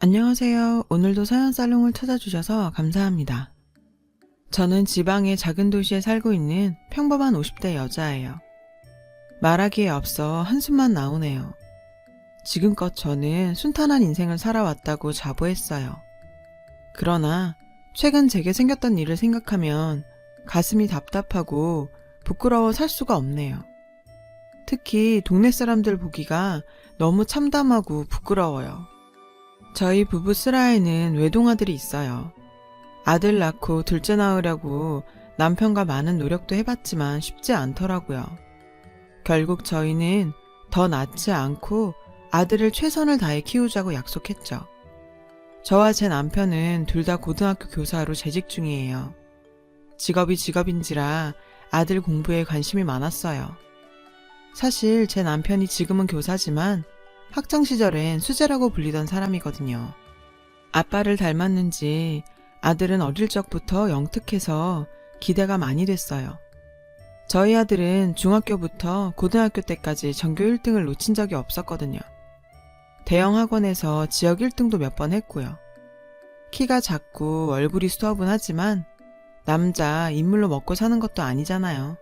안녕하세요. 오늘도 서연살롱을 찾아주셔서 감사합니다. 저는 지방의 작은 도시에 살고 있는 평범한 50대 여자예요. 말하기에 앞서 한숨만 나오네요. 지금껏 저는 순탄한 인생을 살아왔다고 자부했어요. 그러나 최근 제게 생겼던 일을 생각하면 가슴이 답답하고 부끄러워 살 수가 없네요. 특히 동네 사람들 보기가 너무 참담하고 부끄러워요. 저희 부부 슬하에는 외동아들이 있어요. 아들 낳고 둘째 낳으려고 남편과 많은 노력도 해봤지만 쉽지 않더라고요. 결국 저희는 더 낳지 않고 아들을 최선을 다해 키우자고 약속했죠. 저와 제 남편은 둘 다 고등학교 교사로 재직 중이에요. 직업이 직업인지라 아들 공부에 관심이 많았어요. 사실 제 남편이 지금은 교사지만 학창시절엔 수재라고 불리던 사람이거든요. 아빠를 닮았는지 아들은 어릴 적부터 영특해서 기대가 많이 됐어요. 저희 아들은 중학교부터 고등학교 때까지 전교 1등을 놓친 적이 없었거든요. 대형 학원에서 지역 1등도 몇 번 했고요. 키가 작고 얼굴이 수더분하지만 남자 인물로 먹고 사는 것도 아니잖아요.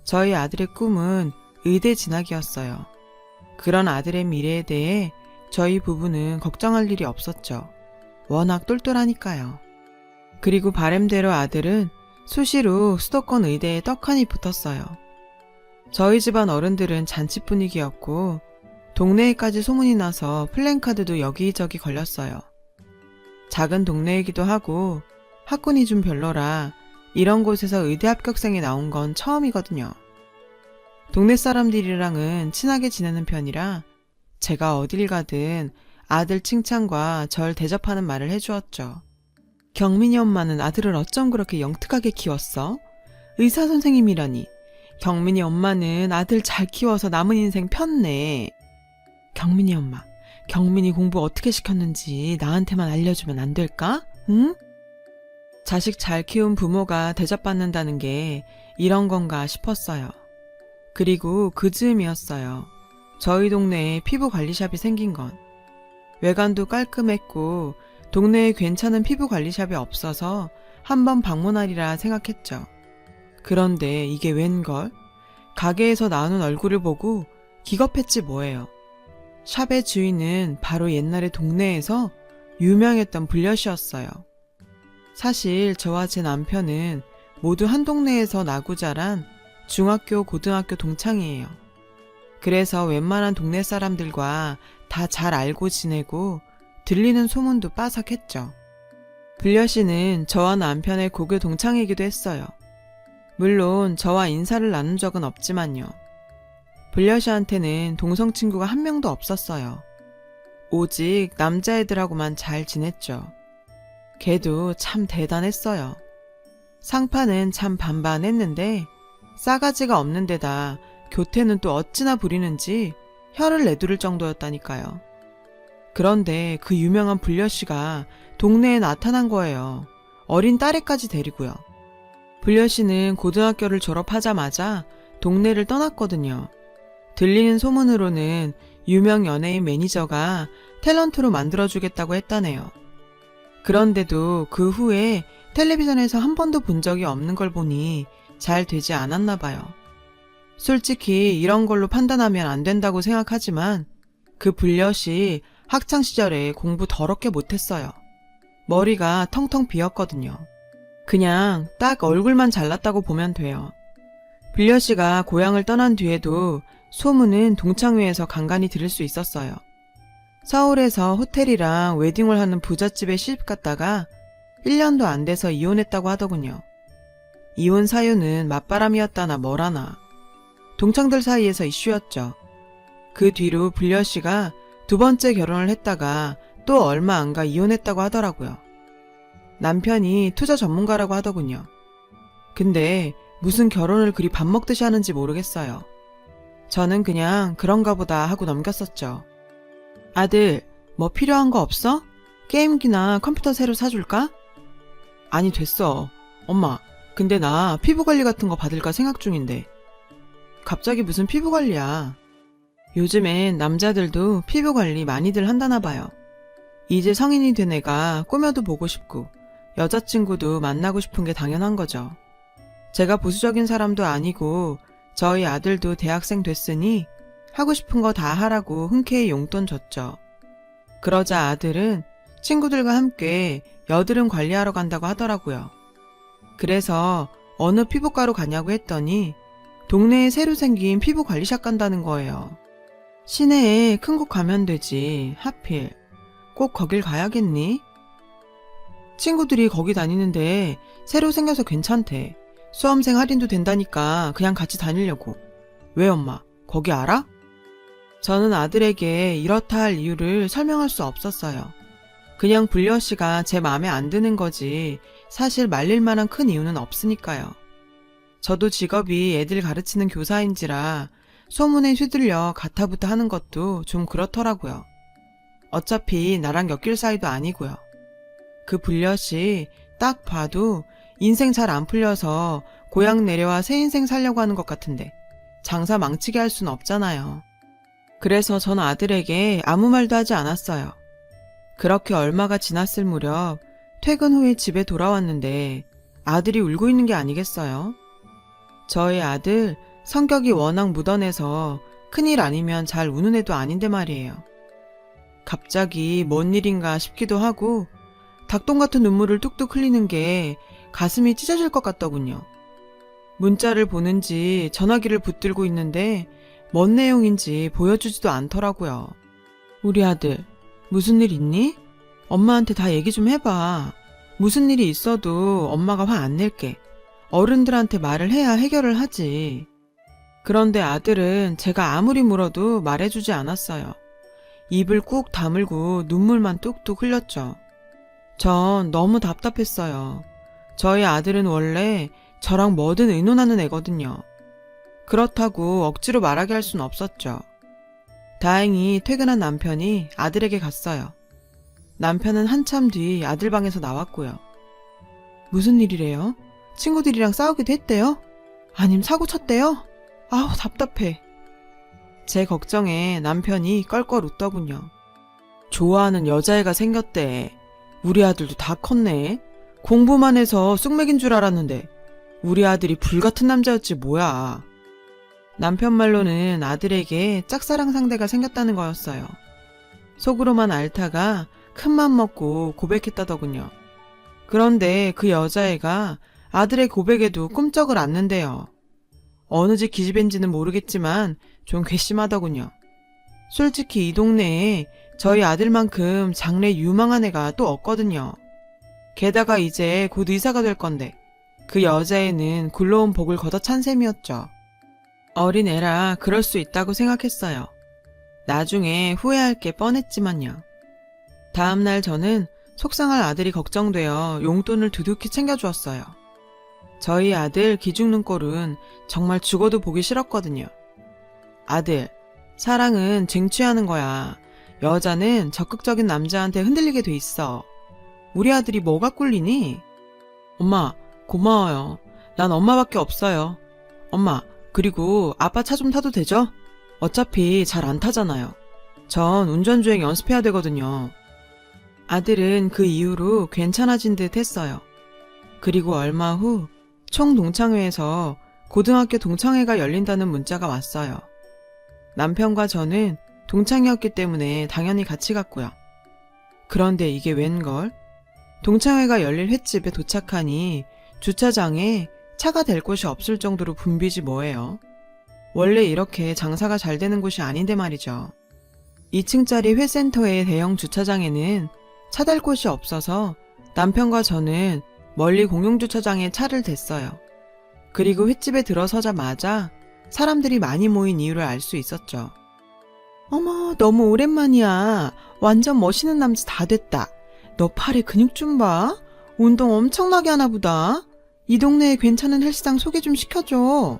저희 아들의 꿈은 의대 진학이었어요. 그런 아들의 미래에 대해 저희 부부는 걱정할 일이 없었죠. 워낙 똘똘하니까요. 그리고 바램대로 아들은 수시로 수도권 의대에 떡하니 붙었어요. 저희 집안 어른들은 잔치 분위기였고 동네에까지 소문이 나서 플랜카드도 여기저기 걸렸어요. 작은 동네이기도 하고 학군이 좀 별로라 이런 곳에서 의대 합격생이 나온 건 처음이거든요. 동네 사람들이랑은 친하게 지내는 편이라 제가 어딜 가든 아들 칭찬과 절 대접하는 말을 해주었죠. 경민이 엄마는 아들을 어쩜 그렇게 영특하게 키웠어? 의사 선생님이라니. 경민이 엄마는 아들 잘 키워서 남은 인생 폈네. 경민이 엄마, 경민이 공부 어떻게 시켰는지 나한테만 알려주면 안 될까? 응? 자식 잘 키운 부모가 대접받는다는 게 이런 건가 싶었어요. 그리고 그 즈음이었어요. 저희 동네에 피부관리샵이 생긴 건. 외관도 깔끔했고 동네에 괜찮은 피부관리샵이 없어서 한번 방문하리라 생각했죠. 그런데 이게 웬걸? 가게에서 나오는 얼굴을 보고 기겁했지 뭐예요. 샵의 주인은 바로 옛날에 동네에서 유명했던 불려시였어요. 사실 저와 제 남편은 모두 한 동네에서 나고 자란 중학교, 고등학교 동창이에요. 그래서 웬만한 동네 사람들과 다 잘 알고 지내고 들리는 소문도 빠삭했죠. 불려씨는 저와 남편의 고교 동창이기도 했어요. 물론 저와 인사를 나눈 적은 없지만요. 불려씨한테는 동성 친구가 한 명도 없었어요. 오직 남자애들하고만 잘 지냈죠. 걔도 참 대단했어요. 상파는 참 반반했는데 싸가지가 없는 데다 교태는 또 어찌나 부리는지 혀를 내두를 정도였다니까요. 그런데 그 유명한 불려씨가 동네에 나타난 거예요. 어린 딸애까지 데리고요. 불려씨는 고등학교를 졸업하자마자 동네를 떠났거든요. 들리는 소문으로는 유명 연예인 매니저가 탤런트로 만들어주겠다고 했다네요. 그런데도 그 후에 텔레비전에서 한 번도 본 적이 없는 걸 보니 잘 되지 않았나 봐요. 솔직히 이런 걸로 판단하면 안 된다고 생각하지만 그 불려시 학창시절에 공부 더럽게 못했어요. 머리가 텅텅 비었거든요. 그냥 딱 얼굴만 잘났다고 보면 돼요. 불려씨가 고향을 떠난 뒤에도 소문은 동창회에서 간간히 들을 수 있었어요. 서울에서 호텔이랑 웨딩을 하는 부잣집에 시집 갔다가 1년도 안 돼서 이혼했다고 하더군요. 이혼 사유는 맞바람이었다나 뭐라나. 동창들 사이에서 이슈였죠. 그 뒤로 불려씨가 두 번째 결혼을 했다가 또 얼마 안 가 이혼했다고 하더라고요. 남편이 투자 전문가라고 하더군요. 근데 무슨 결혼을 그리 밥 먹듯이 하는지 모르겠어요. 저는 그냥 그런가 보다 하고 넘겼었죠. 아들, 뭐 필요한 거 없어? 게임기나 컴퓨터 새로 사줄까? 아니 됐어. 엄마, 근데 나 피부관리 같은 거 받을까 생각 중인데. 갑자기 무슨 피부관리야. 요즘엔 남자들도 피부관리 많이들 한다나 봐요. 이제 성인이 된 애가 꾸며도 보고 싶고 여자친구도 만나고 싶은 게 당연한 거죠. 제가 보수적인 사람도 아니고 저희 아들도 대학생 됐으니 하고 싶은 거 다 하라고 흔쾌히 용돈 줬죠. 그러자 아들은 친구들과 함께 여드름 관리하러 간다고 하더라고요. 그래서 어느 피부과로 가냐고 했더니 동네에 새로 생긴 피부 관리샵 간다는 거예요. 시내에 큰 곳 가면 되지. 하필 꼭 거길 가야겠니? 친구들이 거기 다니는데 새로 생겨서 괜찮대. 수험생 할인도 된다니까 그냥 같이 다니려고. 왜 엄마? 거기 알아? 저는 아들에게 이렇다 할 이유를 설명할 수 없었어요. 그냥 불려씨가 제 마음에 안 드는 거지 사실 말릴 만한 큰 이유는 없으니까요. 저도 직업이 애들 가르치는 교사인지라 소문에 휘둘려 가타부타 하는 것도 좀 그렇더라고요. 어차피 나랑 엮일 사이도 아니고요. 그 불려씨 딱 봐도 인생 잘 안 풀려서 고향 내려와 새 인생 살려고 하는 것 같은데 장사 망치게 할 순 없잖아요. 그래서 전 아들에게 아무 말도 하지 않았어요. 그렇게 얼마가 지났을 무렵 퇴근 후에 집에 돌아왔는데 아들이 울고 있는 게 아니겠어요? 저희 아들 성격이 워낙 묻어내서 큰일 아니면 잘 우는 애도 아닌데 말이에요. 갑자기 뭔 일인가 싶기도 하고 닭똥 같은 눈물을 뚝뚝 흘리는 게 가슴이 찢어질 것 같더군요. 문자를 보는지 전화기를 붙들고 있는데 뭔 내용인지 보여주지도 않더라고요. 우리 아들, 무슨 일 있니? 엄마한테 다 얘기 좀 해봐. 무슨 일이 있어도 엄마가 화 안 낼게. 어른들한테 말을 해야 해결을 하지. 그런데 아들은 제가 아무리 물어도 말해주지 않았어요. 입을 꾹 다물고 눈물만 뚝뚝 흘렸죠. 전 너무 답답했어요. 저희 아들은 원래 저랑 뭐든 의논하는 애거든요. 그렇다고 억지로 말하게 할 순 없었죠. 다행히 퇴근한 남편이 아들에게 갔어요. 남편은 한참 뒤 아들 방에서 나왔고요. 무슨 일이래요? 친구들이랑 싸우기도 했대요? 아님 사고 쳤대요? 아우 답답해. 제 걱정에 남편이 껄껄 웃더군요. 좋아하는 여자애가 생겼대. 우리 아들도 다 컸네. 공부만 해서 쑥맥인 줄 알았는데 우리 아들이 불같은 남자였지 뭐야. 남편 말로는 아들에게 짝사랑 상대가 생겼다는 거였어요. 속으로만 앓다가 큰맘 먹고 고백했다더군요. 그런데 그 여자애가 아들의 고백에도 꿈쩍을 않는데요. 어느 집 기집애인지는 모르겠지만 좀 괘씸하더군요. 솔직히 이 동네에 저희 아들만큼 장래 유망한 애가 또 없거든요. 게다가 이제 곧 의사가 될 건데 그 여자애는 굴러온 복을 걷어찬 셈이었죠. 어린 애라 그럴 수 있다고 생각했어요. 나중에 후회할 게 뻔했지만요. 다음날 저는 속상할 아들이 걱정되어 용돈을 두둑히 챙겨주었어요. 저희 아들 기죽는 꼴은 정말 죽어도 보기 싫었거든요. 아들, 사랑은 쟁취하는 거야. 여자는 적극적인 남자한테 흔들리게 돼 있어. 우리 아들이 뭐가 꿀리니? 엄마, 고마워요. 난 엄마밖에 없어요. 엄마, 그리고 아빠 차 좀 타도 되죠? 어차피 잘 안 타잖아요. 전 운전주행 연습해야 되거든요. 아들은 그 이후로 괜찮아진 듯 했어요. 그리고 얼마 후 총동창회에서 고등학교 동창회가 열린다는 문자가 왔어요. 남편과 저는 동창이었기 때문에 당연히 같이 갔고요. 그런데 이게 웬걸? 동창회가 열릴 횟집에 도착하니 주차장에 차가 댈 곳이 없을 정도로 붐비지 뭐예요. 원래 이렇게 장사가 잘 되는 곳이 아닌데 말이죠. 2층짜리 회센터의 대형 주차장에는 차 댈 곳이 없어서 남편과 저는 멀리 공용주차장에 차를 댔어요. 그리고 횟집에 들어서자마자 사람들이 많이 모인 이유를 알 수 있었죠. 어머, 너무 오랜만이야. 완전 멋있는 남자 다 됐다. 너 팔에 근육 좀 봐. 운동 엄청나게 하나 보다. 이 동네에 괜찮은 헬스장 소개 좀 시켜줘.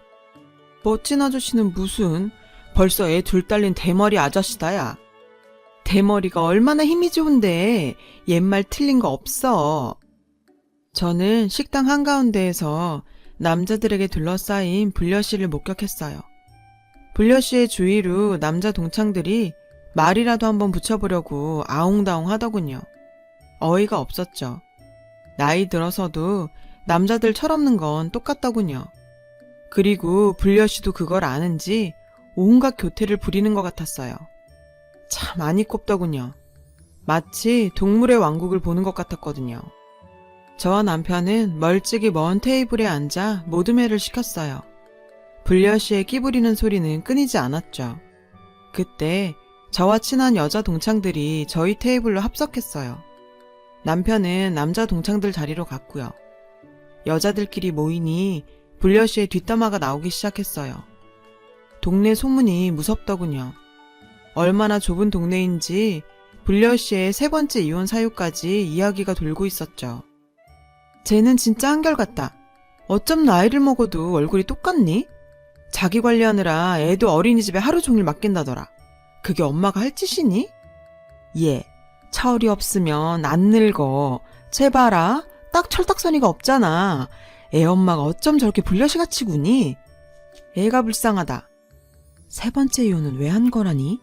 멋진 아저씨는 무슨, 벌써 애 둘 딸린 대머리 아저씨다야. 대머리가 얼마나 힘이 좋은데 옛말 틀린 거 없어. 저는 식당 한가운데에서 남자들에게 둘러싸인 불려씨를 목격했어요. 불려씨의 주위로 남자 동창들이 말이라도 한번 붙여보려고 아웅다웅 하더군요. 어이가 없었죠. 나이 들어서도 남자들 철없는 건 똑같더군요. 그리고 불려씨도 그걸 아는지 온갖 교태를 부리는 것 같았어요. 참 많이 꼽더군요. 마치 동물의 왕국을 보는 것 같았거든요. 저와 남편은 멀찍이 먼 테이블에 앉아 모둠회를 시켰어요. 불려씨의 끼부리는 소리는 끊이지 않았죠. 그때 저와 친한 여자 동창들이 저희 테이블로 합석했어요. 남편은 남자 동창들 자리로 갔고요. 여자들끼리 모이니 불려씨의 뒷담화가 나오기 시작했어요. 동네 소문이 무섭더군요. 얼마나 좁은 동네인지 불려씨의 3번째 이혼 사유까지 이야기가 돌고 있었죠. 쟤는 진짜 한결같다. 어쩜 나이를 먹어도 얼굴이 똑같니? 자기 관리하느라 애도 어린이집에 하루 종일 맡긴다더라. 그게 엄마가 할 짓이니? 얘, 철이 없으면 안 늙어. 쟤 봐라. 딱 철딱서니가 없잖아. 애 엄마가 어쩜 저렇게 불려시같이 구니? 애가 불쌍하다. 3번째 이혼은 왜 한 거라니?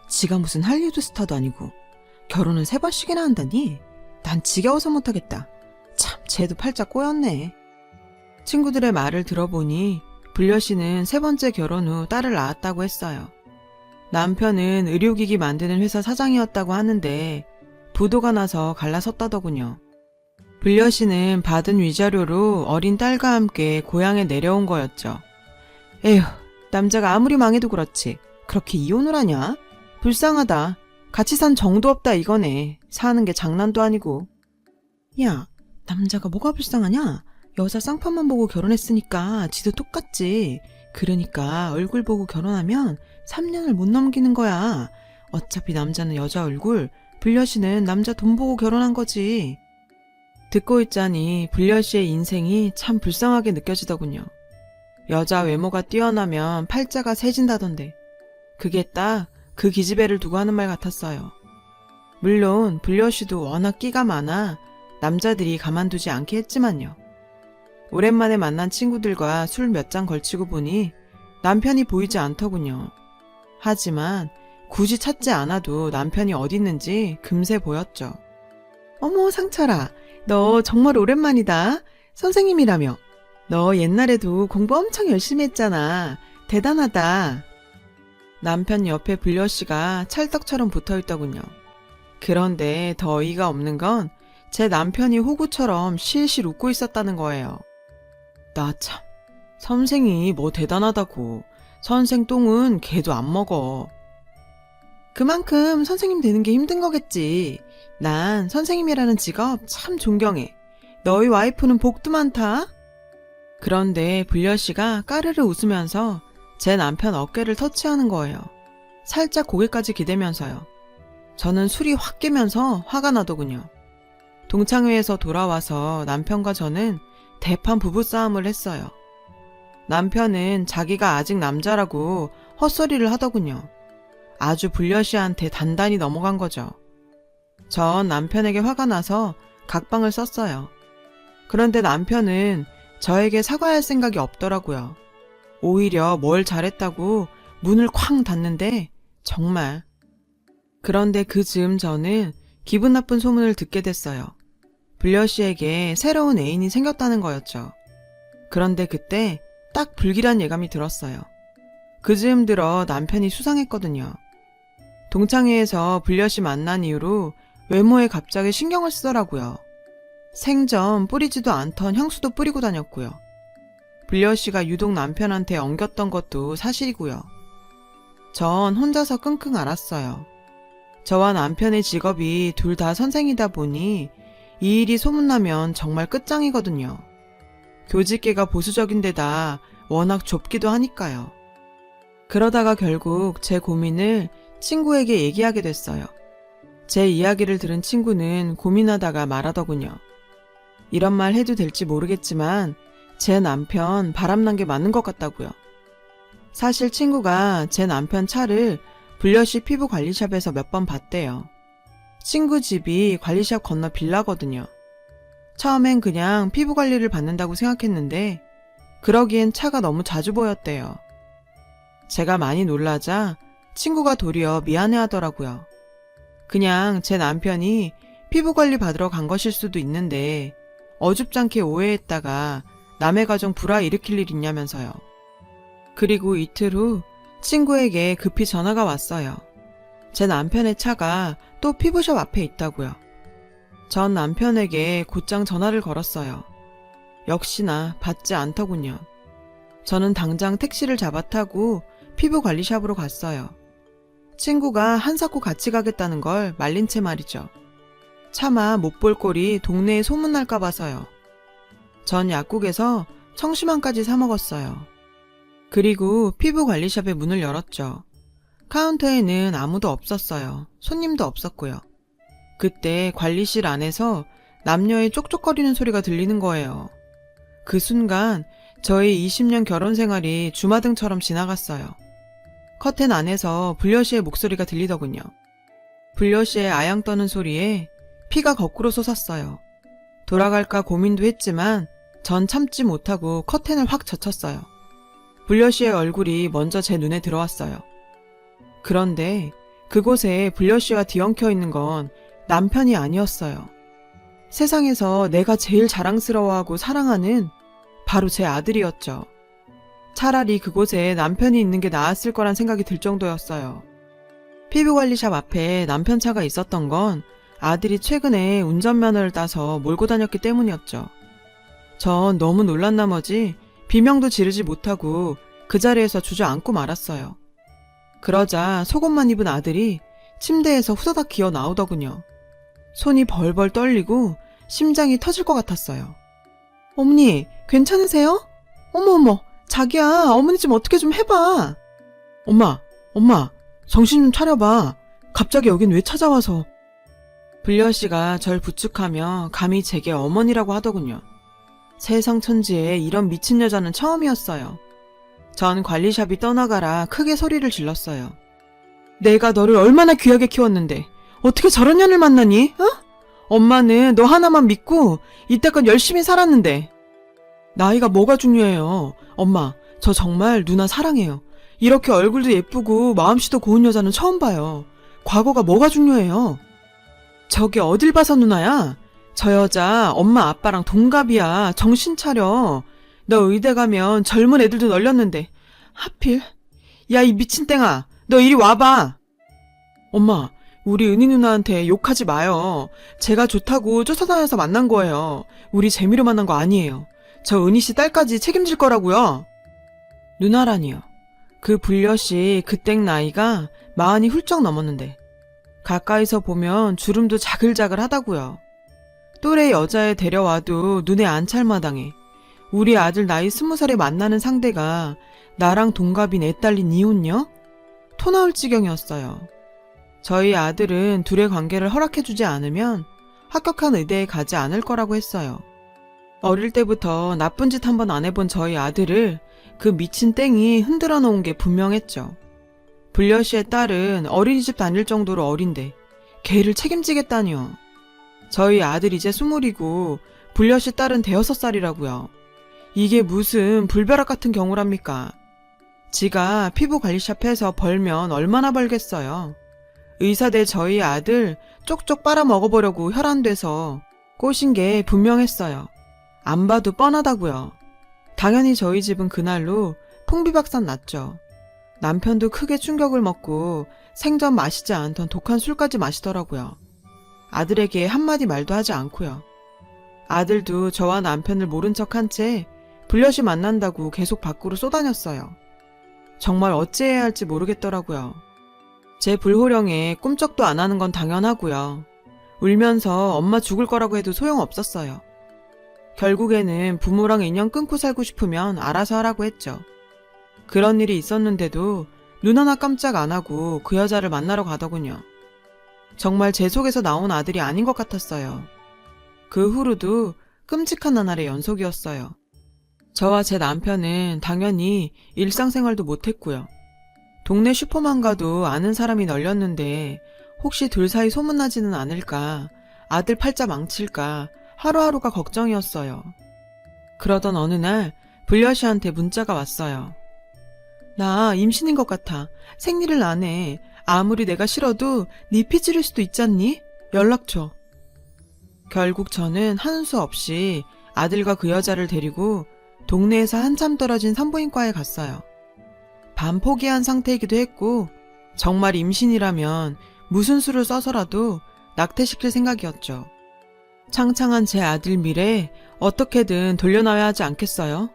지가 무슨 할리우드 스타도 아니고 결혼을 3번씩이나 한다니? 난 지겨워서 못하겠다. 참, 쟤도 팔짝 꼬였네. 친구들의 말을 들어보니 불려씨는 3번째 결혼 후 딸을 낳았다고 했어요. 남편은 의료기기 만드는 회사 사장이었다고 하는데 부도가 나서 갈라섰다더군요. 불려씨는 받은 위자료로 어린 딸과 함께 고향에 내려온 거였죠. 에휴, 남자가 아무리 망해도 그렇지 그렇게 이혼을 하냐? 불쌍하다. 같이 산 정도 없다 이거네. 사는 게 장난도 아니고. 야, 남자가 뭐가 불쌍하냐? 여자 쌍판만 보고 결혼했으니까 지도 똑같지. 그러니까 얼굴 보고 결혼하면 3년을 못 넘기는 거야. 어차피 남자는 여자 얼굴, 불려씨는 남자 돈 보고 결혼한 거지. 듣고 있자니 불려씨의 인생이 참 불쌍하게 느껴지더군요. 여자 외모가 뛰어나면 팔자가 세진다던데 그게 딱 그 기집애를 두고 하는 말 같았어요. 물론 불려씨도 워낙 끼가 많아 남자들이 가만두지 않게 했지만요. 오랜만에 만난 친구들과 술 몇 잔 걸치고 보니 남편이 보이지 않더군요. 하지만 굳이 찾지 않아도 남편이 어디 있는지 금세 보였죠. 어머 상철아, 너 정말 오랜만이다. 선생님이라며. 너 옛날에도 공부 엄청 열심히 했잖아. 대단하다. 남편 옆에 불려씨가 찰떡처럼 붙어있더군요. 그런데 더 어이가 없는 건 제 남편이 호구처럼 실실 웃고 있었다는 거예요. 나 참, 선생이 뭐 대단하다고. 선생 똥은 개도 안 먹어. 그만큼 선생님 되는 게 힘든 거겠지. 난 선생님이라는 직업 참 존경해. 너희 와이프는 복도 많다. 그런데 불려씨가 까르르 웃으면서 제 남편 어깨를 터치하는 거예요. 살짝 고개까지 기대면서요. 저는 술이 확 깨면서 화가 나더군요. 동창회에서 돌아와서 남편과 저는 대판 부부싸움을 했어요. 남편은 자기가 아직 남자라고 헛소리를 하더군요. 아주 불려씨한테 단단히 넘어간 거죠. 전 남편에게 화가 나서 각방을 썼어요. 그런데 남편은 저에게 사과할 생각이 없더라고요. 오히려 뭘 잘했다고 문을 쾅 닫는데 정말. 그런데 그 즈음 저는 기분 나쁜 소문을 듣게 됐어요. 불려씨에게 새로운 애인이 생겼다는 거였죠. 그런데 그때 딱 불길한 예감이 들었어요. 그 즈음 들어 남편이 수상했거든요. 동창회에서 불려씨 만난 이후로 외모에 갑자기 신경을 쓰더라고요. 생전 뿌리지도 않던 향수도 뿌리고 다녔고요. 불려씨가 유독 남편한테 엉겼던 것도 사실이고요. 전 혼자서 끙끙 앓았어요. 저와 남편의 직업이 둘 다 선생이다 보니 이 일이 소문나면 정말 끝장이거든요. 교직계가 보수적인 데다 워낙 좁기도 하니까요. 그러다가 결국 제 고민을 친구에게 얘기하게 됐어요. 제 이야기를 들은 친구는 고민하다가 말하더군요. 이런 말 해도 될지 모르겠지만 제 남편 바람난 게 맞는 것 같다고요. 사실 친구가 제 남편 차를 불려씨 피부관리샵에서 몇 번 봤대요. 친구 집이 관리샵 건너 빌라거든요. 처음엔 그냥 피부관리를 받는다고 생각했는데 그러기엔 차가 너무 자주 보였대요. 제가 많이 놀라자 친구가 도리어 미안해하더라고요. 그냥 제 남편이 피부관리 받으러 간 것일 수도 있는데 어줍잖게 오해했다가 남의 가정 불화 일으킬 일 있냐면서요. 그리고 이틀 후 친구에게 급히 전화가 왔어요. 제 남편의 차가 또 피부숍 앞에 있다고요. 전 남편에게 곧장 전화를 걸었어요. 역시나 받지 않더군요. 저는 당장 택시를 잡아 타고 피부관리샵으로 갔어요. 친구가 한사코 같이 가겠다는 걸 말린 채 말이죠. 차마 못 볼 꼴이 동네에 소문날까 봐서요. 전 약국에서 청심환까지 사 먹었어요. 그리고 피부관리샵의 문을 열었죠. 카운터에는 아무도 없었어요. 손님도 없었고요. 그때 관리실 안에서 남녀의 쪽쪽거리는 소리가 들리는 거예요. 그 순간 저의 20년 결혼 생활이 주마등처럼 지나갔어요. 커튼 안에서 불려 씨의 목소리가 들리더군요. 불려 씨의 아양 떠는 소리에 피가 거꾸로 솟았어요. 돌아갈까 고민도 했지만 전 참지 못하고 커튼을 확 젖혔어요. 불려 씨의 얼굴이 먼저 제 눈에 들어왔어요. 그런데 그곳에 불려 씨와 뒤엉켜 있는 건 남편이 아니었어요. 세상에서 내가 제일 자랑스러워하고 사랑하는 바로 제 아들이었죠. 차라리 그곳에 남편이 있는 게 나았을 거란 생각이 들 정도였어요. 피부관리샵 앞에 남편 차가 있었던 건 아들이 최근에 운전면허를 따서 몰고 다녔기 때문이었죠. 전 너무 놀란 나머지 비명도 지르지 못하고 그 자리에서 주저앉고 말았어요. 그러자 속옷만 입은 아들이 침대에서 후다닥 기어 나오더군요. 손이 벌벌 떨리고 심장이 터질 것 같았어요. 어머니, 괜찮으세요? 어머, 자기야, 어머니 좀 어떻게 좀 해봐. 엄마, 정신 좀 차려봐. 갑자기 여긴 왜 찾아와서. 불려 씨가 절 부축하며 감히 제게 어머니라고 하더군요. 세상 천지에 이런 미친 여자는 처음이었어요. 전 관리샵이 떠나가라 크게 소리를 질렀어요. 내가 너를 얼마나 귀하게 키웠는데 어떻게 저런 년을 만나니? 어? 엄마는 너 하나만 믿고 이때껏 열심히 살았는데. 나이가 뭐가 중요해요. 엄마, 저 정말 누나 사랑해요. 이렇게 얼굴도 예쁘고 마음씨도 고운 여자는 처음 봐요. 과거가 뭐가 중요해요. 저게 어딜 봐서 누나야? 저 여자 엄마 아빠랑 동갑이야. 정신 차려. 너 의대 가면 젊은 애들도 널렸는데 하필. 야, 이 미친 땡아, 너 이리 와봐. 엄마, 우리 은희 누나한테 욕하지 마요. 제가 좋다고 쫓아다녀서 만난 거예요. 우리 재미로 만난 거 아니에요. 저 은희 씨 딸까지 책임질 거라고요. 누나라니요. 그 불려 씨 그땡 나이가 40이 훌쩍 넘었는데 가까이서 보면 주름도 자글자글 하다고요. 또래 여자애 데려와도 눈에 안 찰 마당에 우리 아들 나이 20살에 만나는 상대가 나랑 동갑인 애 딸린 이혼녀? 토 나올 지경이었어요. 저희 아들은 둘의 관계를 허락해주지 않으면 합격한 의대에 가지 않을 거라고 했어요. 어릴 때부터 나쁜 짓 한 번 안 해본 저희 아들을 그 미친 땡이 흔들어 놓은 게 분명했죠. 불려 씨의 딸은 어린이집 다닐 정도로 어린데 걔를 책임지겠다니요. 저희 아들 이제 20이고 불려 씨 딸은 5살이라고요. 이게 무슨 불벼락 같은 경우랍니까? 지가 피부관리샵에서 벌면 얼마나 벌겠어요. 의사대 저희 아들 쪽쪽 빨아먹어보려고 혈안돼서 꼬신 게 분명했어요. 안 봐도 뻔하다고요. 당연히 저희 집은 그날로 풍비박산 났죠. 남편도 크게 충격을 먹고 생전 마시지 않던 독한 술까지 마시더라고요. 아들에게 한마디 말도 하지 않고요. 아들도 저와 남편을 모른 척한 채 불려시 만난다고 계속 밖으로 쏘다녔어요. 정말 어찌해야 할지 모르겠더라고요. 제 불호령에 꿈쩍도 안 하는 건 당연하고요. 울면서 엄마 죽을 거라고 해도 소용없었어요. 결국에는 부모랑 인연 끊고 살고 싶으면 알아서 하라고 했죠. 그런 일이 있었는데도 눈 하나 깜짝 안 하고 그 여자를 만나러 가더군요. 정말 제 속에서 나온 아들이 아닌 것 같았어요. 그 후로도 끔찍한 나날의 연속이었어요. 저와 제 남편은 당연히 일상생활도 못했고요. 동네 슈퍼만 가도 아는 사람이 널렸는데 혹시 둘 사이 소문나지는 않을까, 아들 팔자 망칠까 하루하루가 걱정이었어요. 그러던 어느 날 불려 씨한테 문자가 왔어요. 나 임신인 것 같아. 생리를 안 해. 아무리 내가 싫어도 네 피 찌를 수도 있잖니? 연락 줘. 결국 저는 하는 수 없이 아들과 그 여자를 데리고 동네에서 한참 떨어진 산부인과에 갔어요. 반 포기한 상태이기도 했고 정말 임신이라면 무슨 수를 써서라도 낙태시킬 생각이었죠. 창창한 제 아들 미래 어떻게든 돌려놔야 하지 않겠어요?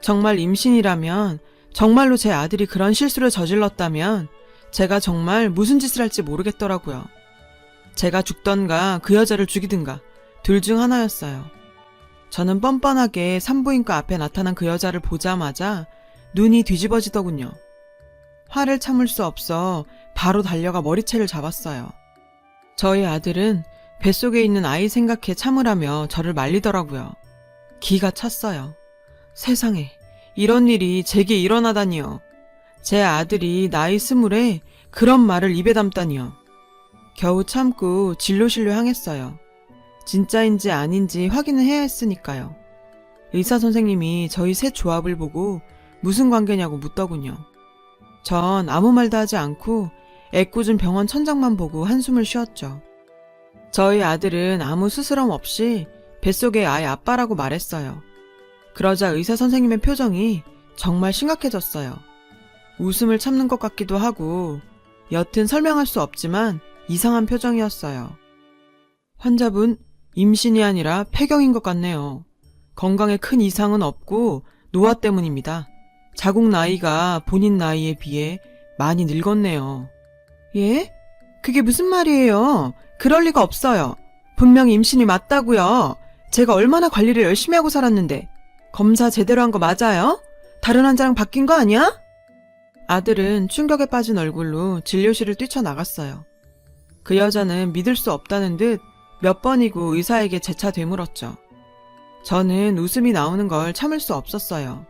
정말 임신이라면, 정말로 제 아들이 그런 실수를 저질렀다면 제가 정말 무슨 짓을 할지 모르겠더라고요. 제가 죽던가 그 여자를 죽이든가 둘 중 하나였어요. 저는 뻔뻔하게 산부인과 앞에 나타난 그 여자를 보자마자 눈이 뒤집어지더군요. 화를 참을 수 없어 바로 달려가 머리채를 잡았어요. 저희 아들은 뱃속에 있는 아이 생각해 참으라며 저를 말리더라고요. 기가 찼어요. 세상에, 이런 일이 제게 일어나다니요. 제 아들이 나이 20에 그런 말을 입에 담다니요. 겨우 참고 진료실로 향했어요. 진짜인지 아닌지 확인을 해야 했으니까요. 의사 선생님이 저희 셋 조합을 보고 무슨 관계냐고 묻더군요. 전 아무 말도 하지 않고 애꿎은 병원 천장만 보고 한숨을 쉬었죠. 저희 아들은 아무 스스럼 없이 뱃속의 아이 아빠라고 말했어요. 그러자 의사 선생님의 표정이 정말 심각해졌어요. 웃음을 참는 것 같기도 하고 여튼 설명할 수 없지만 이상한 표정이었어요. 환자분, 임신이 아니라 폐경인 것 같네요. 건강에 큰 이상은 없고 노화 때문입니다. 자궁 나이가 본인 나이에 비해 많이 늙었네요. 예? 그게 무슨 말이에요? 그럴 리가 없어요. 분명히 임신이 맞다고요. 제가 얼마나 관리를 열심히 하고 살았는데. 검사 제대로 한 거 맞아요? 다른 환자랑 바뀐 거 아니야? 아들은 충격에 빠진 얼굴로 진료실을 뛰쳐나갔어요. 그 여자는 믿을 수 없다는 듯 몇 번이고 의사에게 재차 되물었죠. 저는 웃음이 나오는 걸 참을 수 없었어요.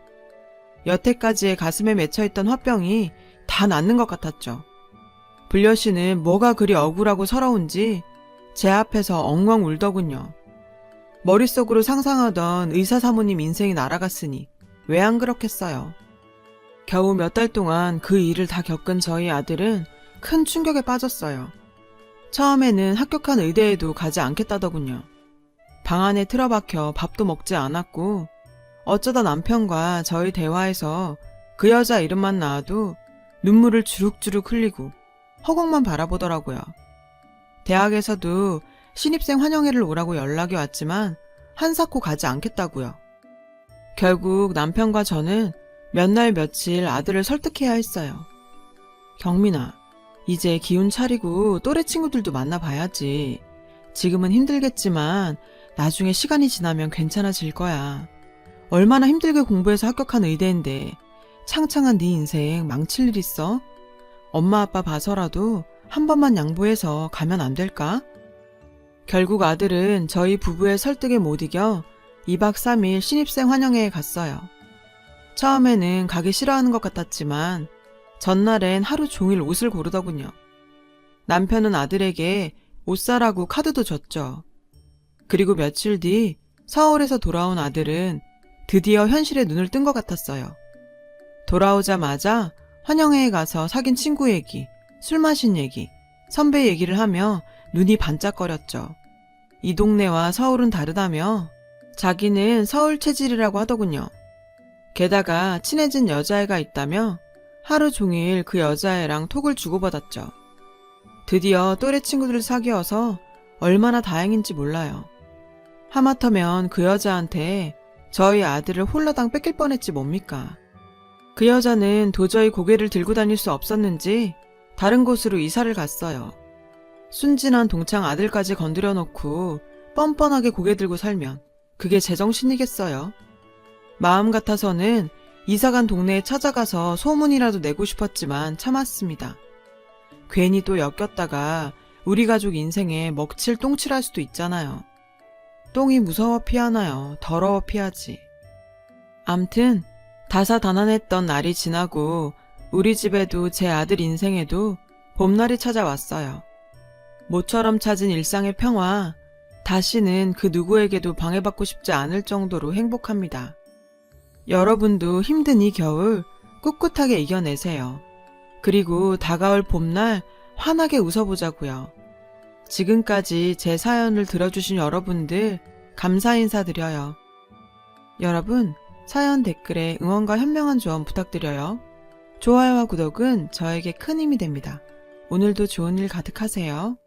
여태까지의 가슴에 맺혀있던 화병이 다 낫는 것 같았죠. 불려 씨는 뭐가 그리 억울하고 서러운지 제 앞에서 엉엉 울더군요. 머릿속으로 상상하던 의사 사모님 인생이 날아갔으니 왜 안 그렇겠어요. 겨우 몇 달 동안 그 일을 다 겪은 저희 아들은 큰 충격에 빠졌어요. 처음에는 합격한 의대에도 가지 않겠다더군요. 방 안에 틀어박혀 밥도 먹지 않았고 어쩌다 남편과 저희 대화에서 그 여자 이름만 나와도 눈물을 주룩주룩 흘리고 허공만 바라보더라고요. 대학에서도 신입생 환영회를 오라고 연락이 왔지만 한사코 가지 않겠다고요. 결국 남편과 저는 몇 날 며칠 아들을 설득해야 했어요. 경민아, 이제 기운 차리고 또래 친구들도 만나봐야지. 지금은 힘들겠지만 나중에 시간이 지나면 괜찮아질 거야. 얼마나 힘들게 공부해서 합격한 의대인데 창창한 네 인생 망칠 일 있어? 엄마 아빠 봐서라도 한 번만 양보해서 가면 안 될까? 결국 아들은 저희 부부의 설득에 못 이겨 2박 3일 신입생 환영회에 갔어요. 처음에는 가기 싫어하는 것 같았지만 전날엔 하루 종일 옷을 고르더군요. 남편은 아들에게 옷 사라고 카드도 줬죠. 그리고 며칠 뒤 서울에서 돌아온 아들은 드디어 현실에 눈을 뜬 것 같았어요. 돌아오자마자 환영회에 가서 사귄 친구 얘기, 술 마신 얘기, 선배 얘기를 하며 눈이 반짝거렸죠. 이 동네와 서울은 다르다며 자기는 서울 체질이라고 하더군요. 게다가 친해진 여자애가 있다며 하루 종일 그 여자애랑 톡을 주고받았죠. 드디어 또래 친구들을 사귀어서 얼마나 다행인지 몰라요. 하마터면 그 여자한테 저희 아들을 홀라당 뺏길 뻔했지 뭡니까. 그 여자는 도저히 고개를 들고 다닐 수 없었는지 다른 곳으로 이사를 갔어요. 순진한 동창 아들까지 건드려 놓고 뻔뻔하게 고개 들고 살면 그게 제정신이겠어요. 마음 같아서는 이사간 동네에 찾아가서 소문이라도 내고 싶었지만 참았습니다. 괜히 또 엮였다가 우리 가족 인생에 먹칠 똥칠할 수도 있잖아요. 똥이 무서워 피하나요? 더러워 피하지. 암튼 다사다난했던 날이 지나고 우리 집에도 제 아들 인생에도 봄날이 찾아왔어요. 모처럼 찾은 일상의 평화, 다시는 그 누구에게도 방해받고 싶지 않을 정도로 행복합니다. 여러분도 힘든 이 겨울 꿋꿋하게 이겨내세요. 그리고 다가올 봄날 환하게 웃어보자고요. 지금까지 제 사연을 들어주신 여러분들 감사 인사드려요. 여러분, 사연 댓글에 응원과 현명한 조언 부탁드려요. 좋아요와 구독은 저에게 큰 힘이 됩니다. 오늘도 좋은 일 가득하세요.